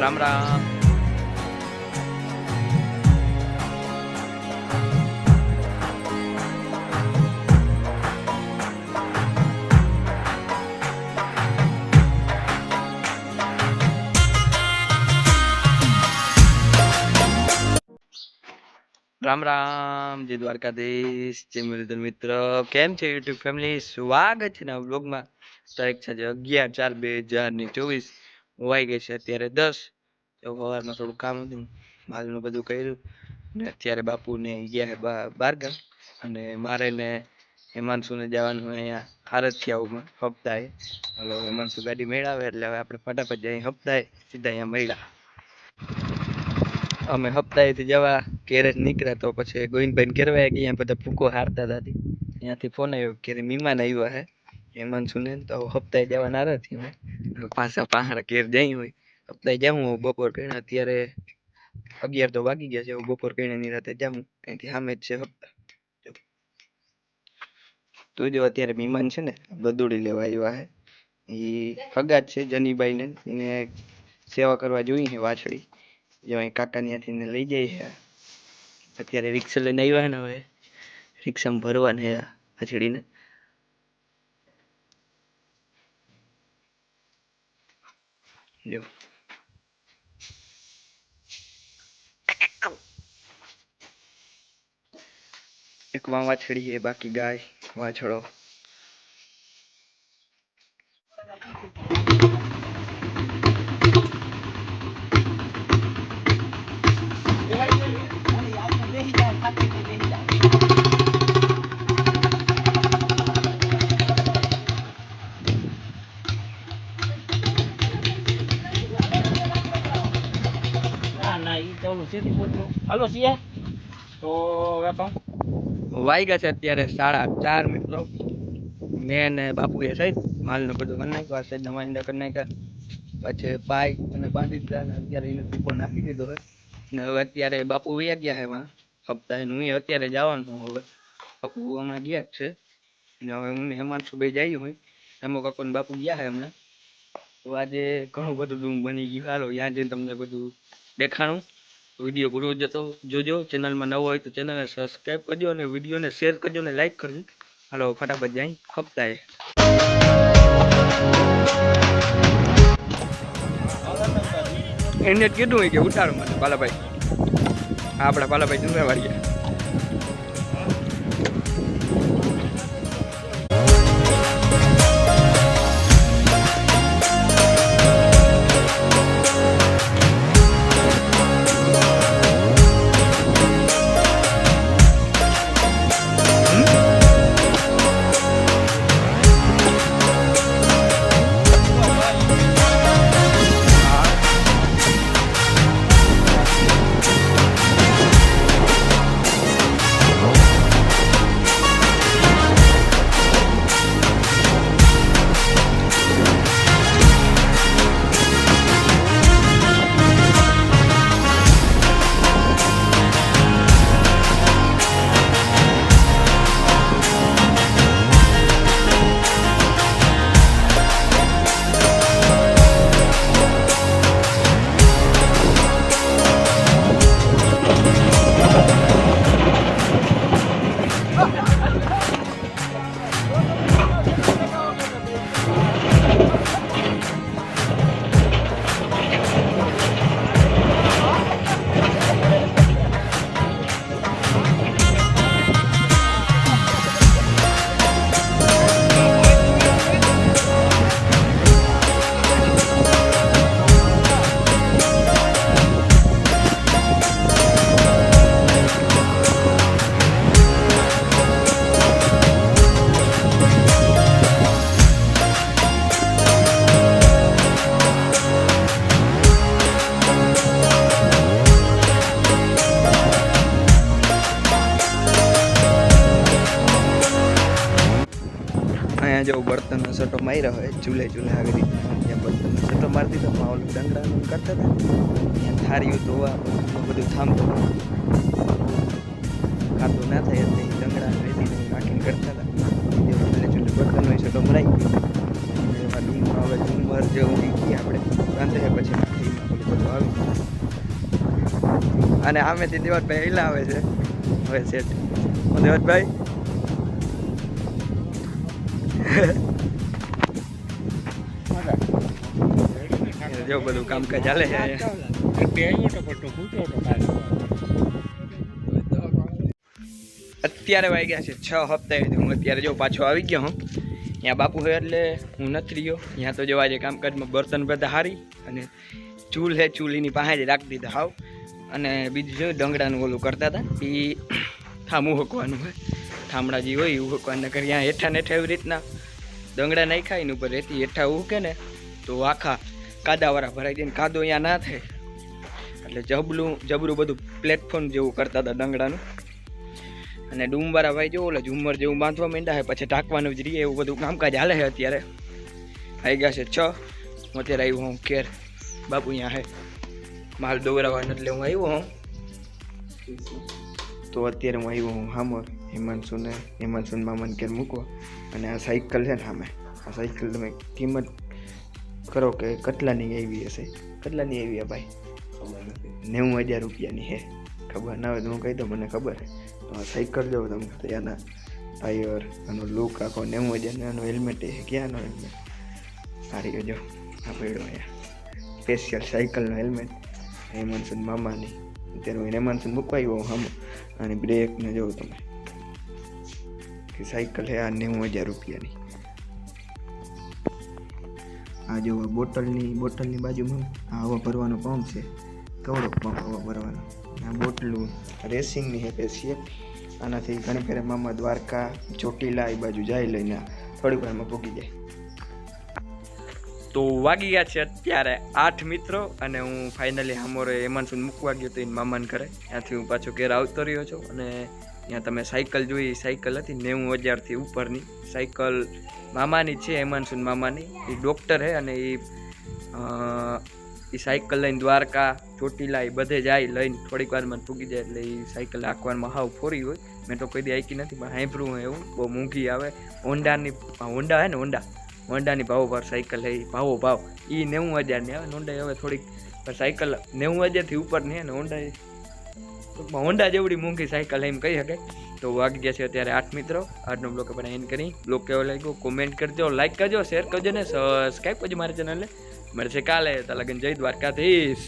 રામ રામ. રામ રામ, જય દ્વારકાધીશ, જય મુરલીધર મિત્ર. કેમ છે યુટ્યુબ ફેમિલી? સ્વાગત છે નવા બ્લોગમાં. તારીખ છે 11/4/2024. વાઈ ગઈ છે અત્યારે 10. તો સવારમાં થોડું કામ હતું, માલનું બધું કર્યું ને અત્યારે બાપુને ગયા છે બારગામ. અને મારે ને હિમાંશુને જવાનું અહીંયા હારથિયાઓમાં હપ્તાએ. હલો, હિમાંશુ ગાડી મેળાવે એટલે હવે આપણે ફટાફટ જઈએ હપ્તાએ, સીધા અહીંયા મળ્યા. અમે હપ્તાએથી જવા ઘેરે જ નીકળ્યા તો પછી ગોવિંદભાઈ કેરવાય કે અહીંયા બધા ભૂકો હારતા હતા. ત્યાંથી ફોન આવ્યો કે મહેમાન આવ્યા હે હિમાંશુ ને, તો હપ્તાએ જવાના નથી અમે પાછા પહાડા ઘેર જઈ હોય હપ્તાએ જાઉં બપોર કરીને. અત્યારે 11 તો વાગી ગયા છે. બપોર કરીને ની રાતે જાઉં, અહીંથી સામે જ છે હપ્તા. તો જો અત્યારે મહેમાન છે ને ગદુડી લેવા આવ્યા હે. એ હગા જ છે જનીભાઈ ને, એને સેવા કરવા જોઈ છે વાછડી. જો અહીં કાકા ત્યાંથી લઈ જાય છે. અત્યારે રિક્ષા લઈને આવ્યા ને, હવે રિક્ષામાં ભરવાને વાછડીને. જો એક વાછડી છે, બાકી ગાય વાછડો. વાગ્યા છે અત્યારે 4:30 મિત્રો. મેં ને બાપુએ સાહેબ માલનું બધું કરી નાખ્યું, આ સાઈડ માંડા કરી નાખ્યા. પછી પાઈ અને બાંધી દીધા. અત્યારે એને પીપો નાખી દીધો હોય ને હવે અત્યારે બાપુ વયા ગયા છે એમાં હપ્તા. હું અત્યારે જવાનું. હવે બાપુ હમણાં ગયા જ છે ને હવે હું હિમાંશુ ભાઈ જાય હોય. હેમો કાકો ને બાપુ ગયા છે હમણાં. તો આજે ઘણું બધું બની ગયું. હાલો ત્યાં જઈને તમને બધું દેખાણું. વિડીયો પૂરો જતો જોજો. ચેનલમાં નવો હોય તો ચેનલને સબસ્ક્રાઈબ કરજો અને વિડીયોને શેર કરજો અને લાઈક કરજો. હાલો ફટાફટ જાય હપ્તાએ. એને કીધું હોય કે ઉતારો મને પાલાભાઈ, આપણા પાલાભાઈ ચંદ્રવાડિયા. અહીંયા જો બર્તનનો સટો માર્યો હોય ચૂલે આવી રીતે. ત્યાં બર્તનનો સટો મારી દીધો. ઓલું ડંગરાનું કરતા હતા ત્યાં થાળીઓ ધોવા બધું થાંભતું ખાતું ના થાય એટલે ડંગરા રેતી નાખીને કરતા હતા. ચૂલે બર્તનનો સટો મરાઈ ગયો. એમાં ડુંગર હવે ડુંગર જેવું નીકળી આપણે રાંધે પછી નાખી ઓલું બધું આવી અને આમેથી દેવતભાઈ હિલા આવે છે હવે સેટ દેવતભાઈ જો બધું કામકાજ ચાલે છે અત્યારે વાગ્યા છે 6 હપ્તા હું અત્યારે જો પાછો આવી ગયો હું ત્યાં બાપુ હોય એટલે હું નથી રહ્યો ત્યાં તો જો આજે કામકાજમાં બર્તન બધા હારી અને ચૂલ છે ચૂલીની પાસે જ રાખી દીધા હાવ અને બીજું જો ડંગડાનું ઓલું કરતા હતા એ થામું હોકવાનું હોય થામડા જે હોય એવું હોકવાના કરી ત્યાં હેઠા ને હેઠા એવી રીતના ડંગડા નાખ્યા એની ઉપર રેતી હેઠા ઉકે ને તો આખા કાદાવાળા ભરાઈ જાય ને કાદો અહીંયા ના થાય એટલે જબરું બધું પ્લેટફોર્મ જેવું કરતા હતા ડંગડાનું અને ડુમવાળા ભાઈ જો ઓલા ઝુમર જેવું બાંધવા માંડ્યા છે પછી ટાંકવાનું જ રહીએ એવું બધું કામકાજ હાલે છે અત્યારે આવી ગયા છે 6 હું અત્યારે આવ્યો હું કેર બાપુ અહીંયા હે માલ દોરાવાનો એટલે હું આવ્યો હું તો અત્યારે હું આવ્યો હું હામર હેમાંશુને મામાને કેર મૂકવા અને આ સાયકલ છે ને સામે આ સાયકલ તમે કિંમત કરો કે કેટલાની આવી હશે કેટલાની આવી આ ભાઈ 90,000 રૂપિયાની હે ખબર ના હોય તો હું કહી દઉં મને ખબર છે તો આ સાયકલ જો તમે ત્યાંના ટાયર આનો લુક આખો 90,000 આનો હેલ્મેટ છે ક્યાંનો હેલ્મેટ સારી જો આ પડ્યો અહીંયા સ્પેશિયલ સાયકલનો હેલ્મેટ હેમાંશુન મામાની અત્યારે હું હેમાંશુન મૂકવા આવ્યો આમ અને બ્રેકને જોઉં તમે કે સાયકલ છે આ 90,000 રૂપિયાની આ જો બોટલની બાજુમાં આ હવા ભરવાનો પંપ છે કવડો પંપ હવા ભરવાનો આ બોટલું રેસિંગની છે સ્પેશિયલ આનાથી ઘણી ફેરે મામા દ્વારકા ચોટીલા એ બાજુ જાય લઈને થોડીક વારમાં પૂગી જાય તો વાગી ગયા છે અત્યારે 8 મિત્રો અને હું ફાઇનલી હામોરે હેમાંશુને મૂકવા ગયો તો એને મામાને ઘરે ત્યાંથી હું પાછો ઘેર આવતો રહ્યો છું અને ત્યાં તમે સાયકલ જોઈ સાયકલ હતી 90,000થી ઉપરની સાયકલ મામાની છે હેમાંશુન મામાની એ ડૉક્ટર છે અને એ સાયકલ લઈને દ્વારકા ચોટીલા એ બધે જાય લઈને થોડીક વારમાં પૂગી જાય એટલે એ સાયકલ આંકવામાં હાવ ફોરી હોય મેં તો કોઈ દી આંકી નથી પણ સાંભળ્યું હોય એવું બહુ મોંઘી આવે હોન્ડા હે ને હોન્ડાની ભાવ સાયકલ છે એ ભાવ એ 90,000ની આવે હોન્ડા હવે થોડીક સાયકલ 90,000થી ઉપરની હે ને હોન્ડા જેવડી મોંઘી સાયકલ એમ કહી શકાય તો વાગી ગયા છે અત્યારે 8 મિત્રો આજનો બ્લોગ આપણે એન્ડ કરી બ્લોગ કેવો લાગ્યો કોમેન્ટ કરજો લાઈક કરજો શેર કરજો ને સબસ્ક્રાઈબ કરજો મારી ચેનલને મળશે કાલે ત્યાં લગન જય દ્વારકાધીશ.